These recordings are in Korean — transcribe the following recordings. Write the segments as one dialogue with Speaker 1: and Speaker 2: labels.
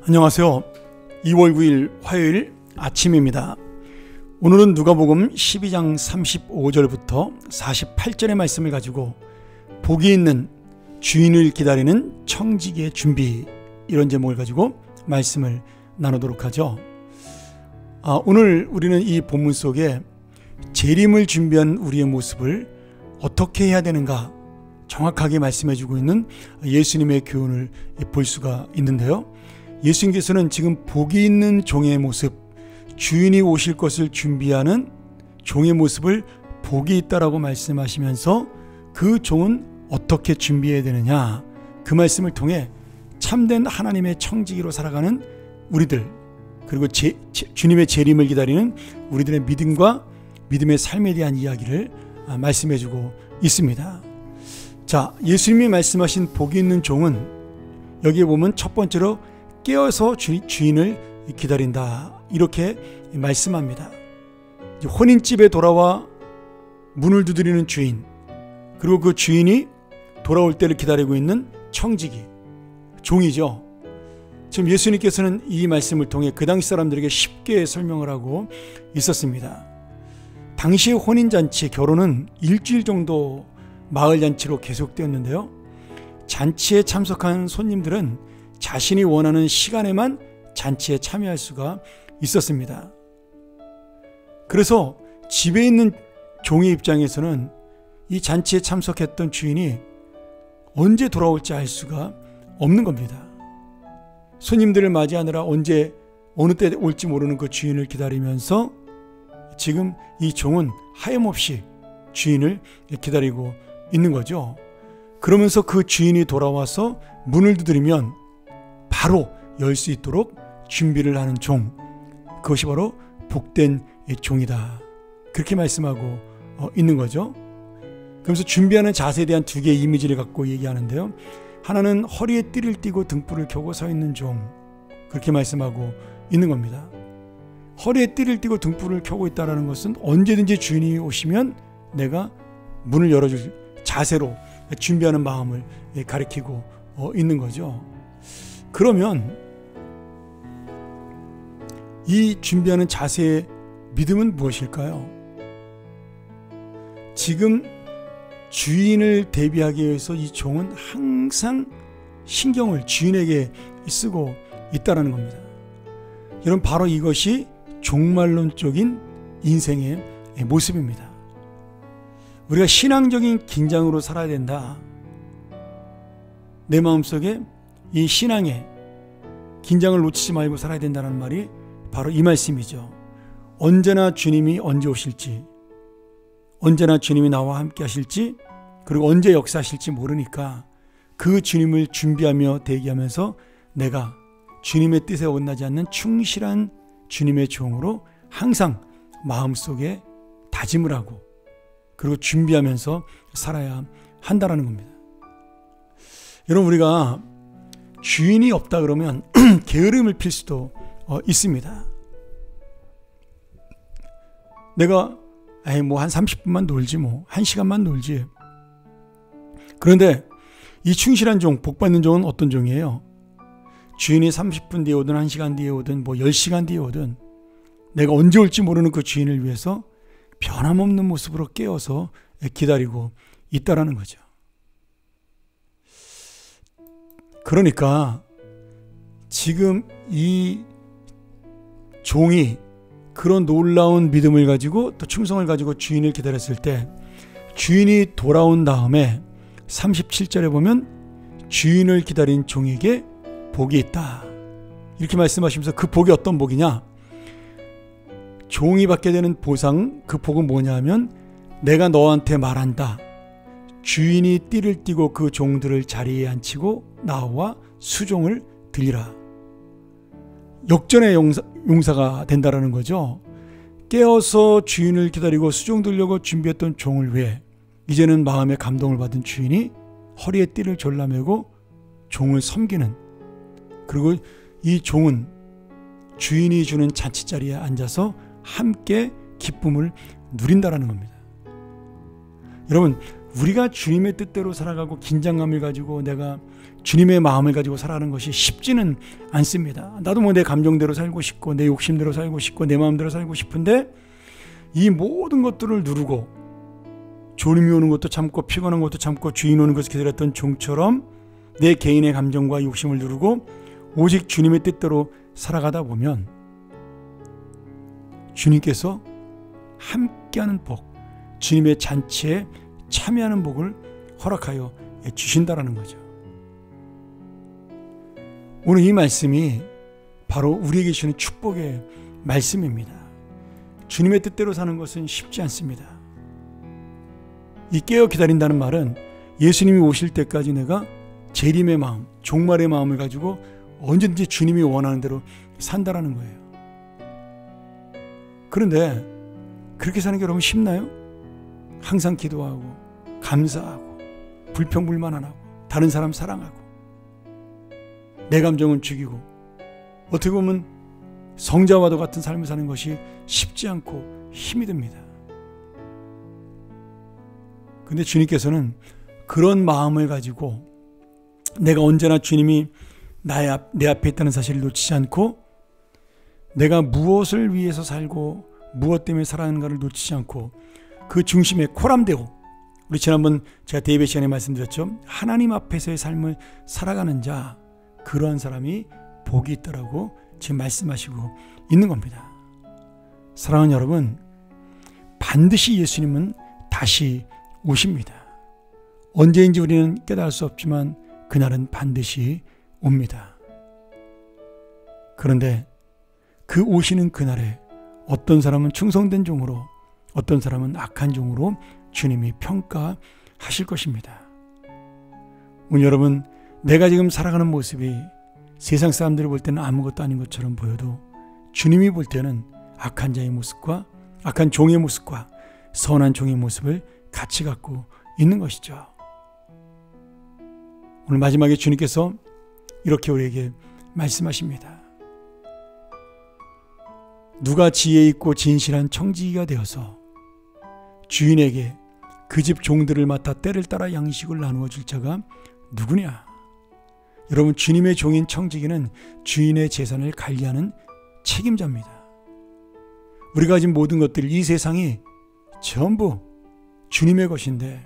Speaker 1: 안녕하세요. 2월 9일 화요일 아침입니다. 오늘은 누가복음 12장 35절부터 48절의 말씀을 가지고 복이 있는 주인을 기다리는 청지기의 준비, 이런 제목을 가지고 말씀을 나누도록 하죠. 오늘 우리는 이 본문 속에 재림을 준비한 우리의 모습을 어떻게 해야 되는가 정확하게 말씀해주고 있는 예수님의 교훈을 볼 수가 있는데요. 예수님께서는 지금 복이 있는 종의 모습, 주인이 오실 것을 준비하는 종의 모습을 복이 있다라고 말씀하시면서 그 종은 어떻게 준비해야 되느냐, 그 말씀을 통해 참된 하나님의 청지기로 살아가는 우리들, 그리고 주님의 재림을 기다리는 우리들의 믿음과 믿음의 삶에 대한 이야기를 말씀해주고 있습니다. 자, 예수님이 말씀하신 복이 있는 종은 여기에 보면 첫 번째로 깨어서 주인을 기다린다, 이렇게 말씀합니다. 혼인집에 돌아와 문을 두드리는 주인, 그리고 그 주인이 돌아올 때를 기다리고 있는 청지기, 종이죠. 지금 예수님께서는 이 말씀을 통해 그 당시 사람들에게 쉽게 설명을 하고 있었습니다. 당시의 혼인잔치, 결혼은 일주일 정도 마을잔치로 계속되었는데요. 잔치에 참석한 손님들은 자신이 원하는 시간에만 잔치에 참여할 수가 있었습니다. 그래서 집에 있는 종의 입장에서는 이 잔치에 참석했던 주인이 언제 돌아올지 알 수가 없는 겁니다. 손님들을 맞이하느라 언제 어느 때 올지 모르는 그 주인을 기다리면서 지금 이 종은 하염없이 주인을 기다리고 있는 거죠. 그러면서 그 주인이 돌아와서 문을 두드리면 바로 열 수 있도록 준비를 하는 종, 그것이 바로 복된 종이다, 그렇게 말씀하고 있는 거죠. 그러면서 준비하는 자세에 대한 두 개의 이미지를 갖고 얘기하는데요. 하나는 허리에 띠를 띠고 등불을 켜고 서 있는 종, 그렇게 말씀하고 있는 겁니다. 허리에 띠를 띠고 등불을 켜고 있다는 것은 언제든지 주인이 오시면 내가 문을 열어줄 자세로 준비하는 마음을 가리키고 있는 거죠. 그러면 이 준비하는 자세의 믿음은 무엇일까요? 지금 주인을 대비하기 위해서 이 종은 항상 신경을 주인에게 쓰고 있다는 겁니다. 여러분, 바로 이것이 종말론적인 인생의 모습입니다. 우리가 신앙적인 긴장으로 살아야 된다. 내 마음속에 이 신앙의 긴장을 놓치지 말고 살아야 된다는 말이 바로 이 말씀이죠. 언제나 주님이 언제 오실지, 언제나 주님이 나와 함께 하실지, 그리고 언제 역사하실지 모르니까 그 주님을 준비하며 대기하면서 내가 주님의 뜻에 어긋나지 않는 충실한 주님의 종으로 항상 마음속에 다짐을 하고 그리고 준비하면서 살아야 한다는 겁니다. 여러분, 우리가 주인이 없다 그러면 게으름을 필 수도 있습니다. 내가 뭐 한 30분만 놀지, 뭐 1시간만 놀지. 그런데 이 충실한 종, 복받는 종은 어떤 종이에요? 주인이 30분 뒤에 오든 1시간 뒤에 오든 뭐 10시간 뒤에 오든 내가 언제 올지 모르는 그 주인을 위해서 변함없는 모습으로 깨어서 기다리고 있다라는 거죠. 그러니까 지금 이 종이 그런 놀라운 믿음을 가지고 또 충성을 가지고 주인을 기다렸을 때 주인이 돌아온 다음에 37절에 보면 주인을 기다린 종에게 복이 있다, 이렇게 말씀하시면서 그 복이 어떤 복이냐, 종이 받게 되는 보상, 그 복은 뭐냐 하면 내가 너한테 말한다. 주인이 띠를 띠고 그 종들을 자리에 앉히고 나와 수종을 들리라. 역전의 용사가 된다라는 거죠. 깨어서 주인을 기다리고 수종 들려고 준비했던 종을 위해 이제는 마음의 감동을 받은 주인이 허리에 띠를 졸라매고 종을 섬기는, 그리고 이 종은 주인이 주는 잔치자리에 앉아서 함께 기쁨을 누린다라는 겁니다. 여러분, 우리가 주님의 뜻대로 살아가고 긴장감을 가지고 내가 주님의 마음을 가지고 살아가는 것이 쉽지는 않습니다. 나도 뭐 내 감정대로 살고 싶고 내 욕심대로 살고 싶고 내 마음대로 살고 싶은데 이 모든 것들을 누르고 졸음이 오는 것도 참고 피곤한 것도 참고 주인 오는 것을 기다렸던 종처럼 내 개인의 감정과 욕심을 누르고 오직 주님의 뜻대로 살아가다 보면 주님께서 함께하는 복, 주님의 잔치에 참여하는 복을 허락하여 주신다라는 거죠. 오늘 이 말씀이 바로 우리에게 주시는 축복의 말씀입니다. 주님의 뜻대로 사는 것은 쉽지 않습니다. 이 깨어 기다린다는 말은 예수님이 오실 때까지 내가 재림의 마음, 종말의 마음을 가지고 언제든지 주님이 원하는 대로 산다라는 거예요. 그런데 그렇게 사는 게 여러분 쉽나요? 항상 기도하고 감사하고 불평불만 안 하고 다른 사람 사랑하고 내 감정은 죽이고 어떻게 보면 성자와도 같은 삶을 사는 것이 쉽지 않고 힘이 듭니다. 근데 주님께서는 그런 마음을 가지고 내가 언제나 주님이 내 앞에 있다는 사실을 놓치지 않고 내가 무엇을 위해서 살고 무엇 때문에 살아가는가를 놓치지 않고 그 중심에 코람되고, 우리 지난번 제가 대예배 시간에 말씀드렸죠. 하나님 앞에서의 삶을 살아가는 자, 그러한 사람이 복이 있더라고 지금 말씀하시고 있는 겁니다. 사랑하는 여러분, 반드시 예수님은 다시 오십니다. 언제인지 우리는 깨달을 수 없지만 그날은 반드시 옵니다. 그런데 그 오시는 그날에 어떤 사람은 충성된 종으로, 어떤 사람은 악한 종으로 주님이 평가하실 것입니다. 오늘 여러분, 내가 지금 살아가는 모습이 세상 사람들이 볼 때는 아무것도 아닌 것처럼 보여도 주님이 볼 때는 악한 자의 모습과 악한 종의 모습과 선한 종의 모습을 같이 갖고 있는 것이죠. 오늘 마지막에 주님께서 이렇게 우리에게 말씀하십니다. 누가 지혜 있고 진실한 청지기가 되어서 주인에게 그 집 종들을 맡아 때를 따라 양식을 나누어 줄 자가 누구냐? 여러분, 주님의 종인 청지기는 주인의 재산을 관리하는 책임자입니다. 우리가 가진 모든 것들, 이 세상이 전부 주님의 것인데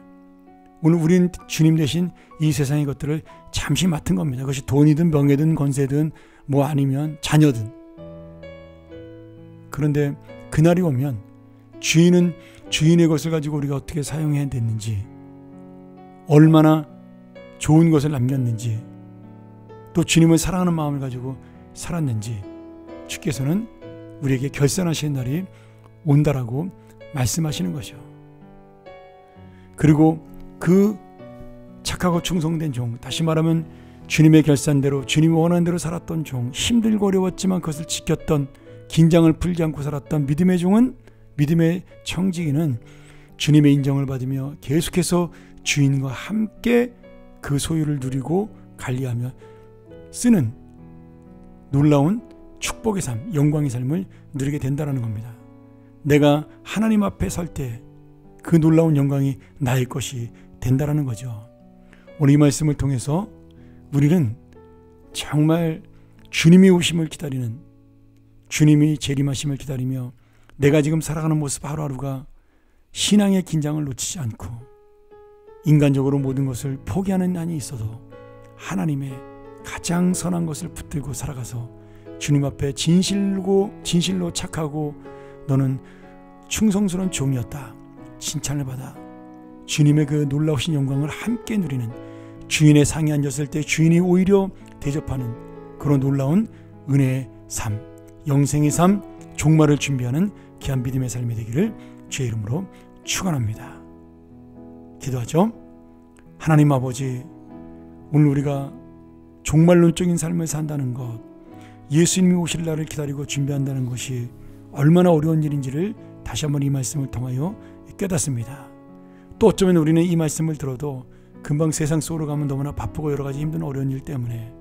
Speaker 1: 오늘 우리는 주님 대신 이 세상의 것들을 잠시 맡은 겁니다. 그것이 돈이든 명예든 권세든 뭐 아니면 자녀든. 그런데 그날이 오면 주인은 주인의 것을 가지고 우리가 어떻게 사용해야 됐는지, 얼마나 좋은 것을 남겼는지, 또 주님을 사랑하는 마음을 가지고 살았는지 주께서는 우리에게 결산하시는 날이 온다라고 말씀하시는 거죠. 그리고 그 착하고 충성된 종, 다시 말하면 주님의 결산대로 주님이 원하는 대로 살았던 종, 힘들고 어려웠지만 그것을 지켰던, 긴장을 풀지 않고 살았던 믿음의 종은, 믿음의 청지기는 주님의 인정을 받으며 계속해서 주인과 함께 그 소유를 누리고 관리하며 쓰는 놀라운 축복의 삶, 영광의 삶을 누리게 된다는 겁니다. 내가 하나님 앞에 설 때 그 놀라운 영광이 나의 것이 된다는 거죠. 오늘 이 말씀을 통해서 우리는 정말 주님이 오심을 기다리는, 주님이 재림하심을 기다리며 내가 지금 살아가는 모습 하루하루가 신앙의 긴장을 놓치지 않고 인간적으로 모든 것을 포기하는 한이 있어도 하나님의 가장 선한 것을 붙들고 살아가서 주님 앞에 진실로 착하고 너는 충성스러운 종이었다 칭찬을 받아 주님의 그 놀라우신 영광을 함께 누리는, 주인의 상에 앉았을 때 주인이 오히려 대접하는 그런 놀라운 은혜의 삶, 영생의 삶, 종말을 준비하는 귀한 믿음의 삶이 되기를 주의 이름으로 축원합니다. 기도하죠. 하나님 아버지, 오늘 우리가 종말론적인 삶을 산다는 것, 예수님이 오실 날을 기다리고 준비한다는 것이 얼마나 어려운 일인지를 다시 한번 이 말씀을 통하여 깨닫습니다. 또 어쩌면 우리는 이 말씀을 들어도 금방 세상 속으로 가면 너무나 바쁘고 여러 가지 힘든 어려운 일 때문에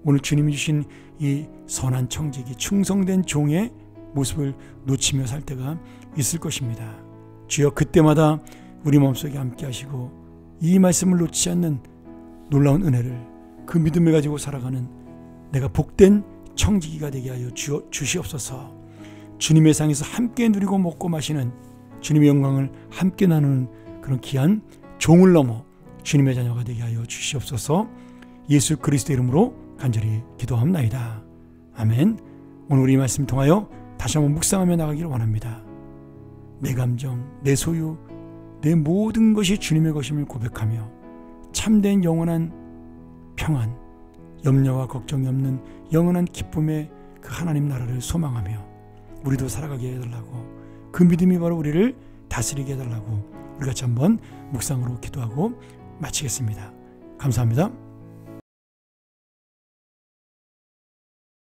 Speaker 1: 오늘 주님이 주신 이 선한 청지기, 충성된 종의 모습을 놓치며 살 때가 있을 것입니다. 주여, 그때마다 우리 마음속에 함께 하시고 이 말씀을 놓치지 않는 놀라운 은혜를, 그 믿음을 가지고 살아가는 내가 복된 청지기가 되게 하여 주시옵소서. 주님의 상에서 함께 누리고 먹고 마시는 주님의 영광을 함께 나누는 그런 귀한 종을 넘어 주님의 자녀가 되게 하여 주시옵소서. 예수 그리스도의 이름으로 간절히 기도합나이다. 아멘. 오늘 우리 이 말씀 통하여 다시 한번 묵상하며 나가기를 원합니다. 내 감정, 내 소유, 내 모든 것이 주님의 것임을 고백하며 참된 영원한 평안, 염려와 걱정이 없는 영원한 기쁨의 그 하나님 나라를 소망하며 우리도 살아가게 해달라고, 그 믿음이 바로 우리를 다스리게 해달라고 우리 같이 한번 묵상으로 기도하고 마치겠습니다. 감사합니다.